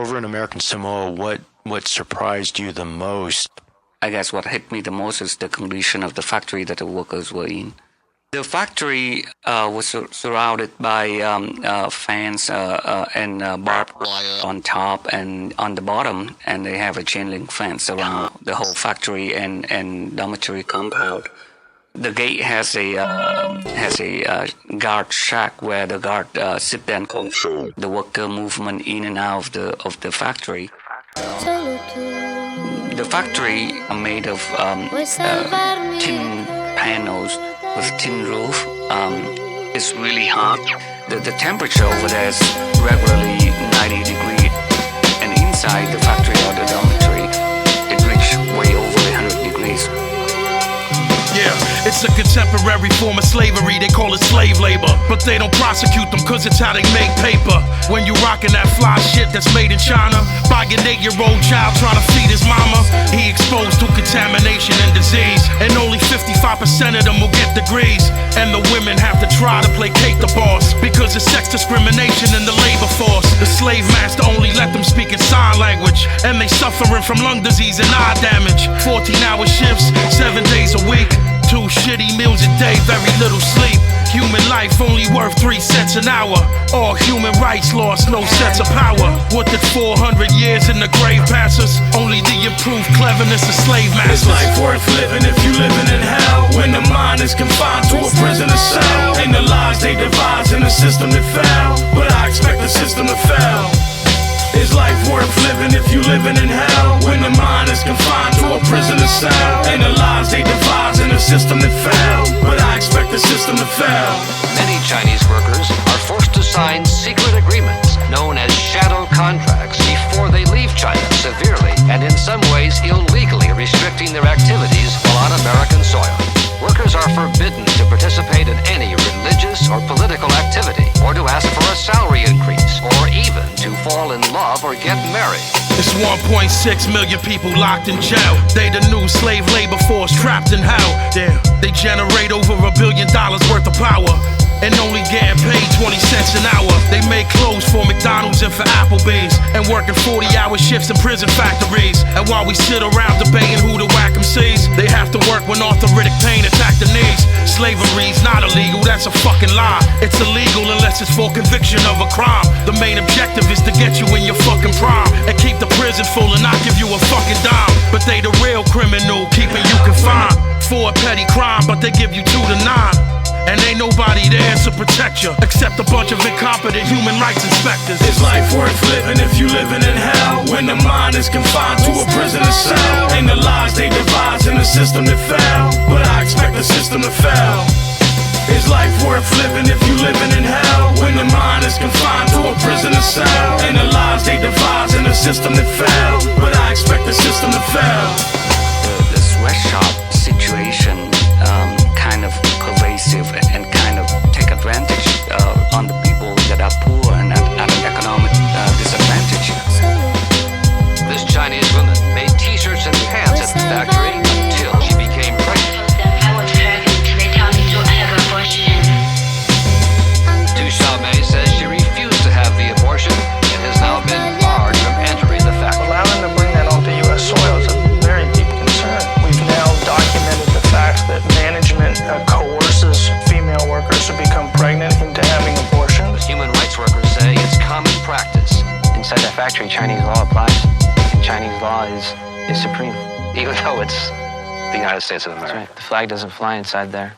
over in American Samoa, what surprised you the most? I guess what hit me the most is the condition of the factory that the workers were in. The factory was surrounded by fence and barbed wire on top and on the bottom, and they have a chain link fence around the whole factory and dormitory compound. The gate has a guard shack where the guard sit there and control the worker movement in and out of the factory. The factory are made of tin panels with tin roof. It's really hot. The temperature over there is regularly 90 degrees, and inside the factory or the dormitory, it reaches way over 100 degrees. Yeah, it's a contemporary form of slavery, they call it slave labor. But they don't prosecute them cause it's how they make paper. When you rockin' that fly shit that's made in China by an 8-year-old child trying to feed his mama, he exposed to contamination and disease. And only 55% of them will get degrees. And the women have to try to placate the boss because of sex discrimination in the labor force. The slave master only let them speak in sign language, and they suffering from lung disease and eye damage. 14-hour shifts, 7 days a week, 2 shitty meals a day, very little sleep. Human life only worth 3 cents an hour. All human rights lost, no sense of power. What did 400 years in the grave pass us? Only the improved cleverness of slave masters. Is life worth living if you living in hell? When the mind is confined to a prisoner cell, and the lies they devise in a system that fell, but I expect the system to fail. Is life worth living if you living in hell? When the mind is confined to a prisoner cell, and the lies they devise in a system that fell, but I expect the system to fail. Many Chinese workers are forced to sign secret agreements known as shadow contracts before they leave China, severely and in some ways illegally restricting their activities while on American soil. Workers are forbidden to participate in any religious or political activity, or to ask for a salary increase, or even to fall in love or get married. It's 1.6 million people locked in jail. They the new slave labor force trapped in hell. Damn, they generate over $1 billion worth of power, and only getting paid 20 cents an hour. They make clothes for McDonald's and for Applebee's, and working 40-hour shifts in prison factories. And while we sit around debating who to whack MCs, they have to work when arthritic pain attack the knees. Slavery's not illegal, that's a fucking lie. It's illegal unless it's for conviction of a crime. The main objective is to get you in your fucking prime and keep the prison full and not give you a fucking dime. But they the real criminal, keeping you confined for a petty crime, but they give you 2 to 9. And ain't nobody there to protect you except a bunch of incompetent human rights inspectors. Is life worth living if you living in hell? When the mind is confined to a prisoner cell, and the lies they devise in a system that fell, but I expect the system to fail. Is life worth living if you living in hell? When the mind is confined to a prisoner cell, and the lies they devise in a system that fell, but I expect the system to fail. The sweatshop situation kind of pervasive and kind of take advantage on the people that are poor and at an economic disadvantage. This Chinese woman made t-shirts and pants at the factory until she became pregnant. I was pregnant. They tell me to have an abortion. Duchambe says she refused to have the abortion and has now been barred from entering the factory. Allowing them to bring that onto U.S. soil is a very deep concern. We've now documented the fact that management coerces female workers to become pregnant into having abortions. Human rights workers say it's common practice. Inside that factory, Chinese law applies, and Chinese law is supreme. Even though it's the United States of America. That's right. The flag doesn't fly inside there.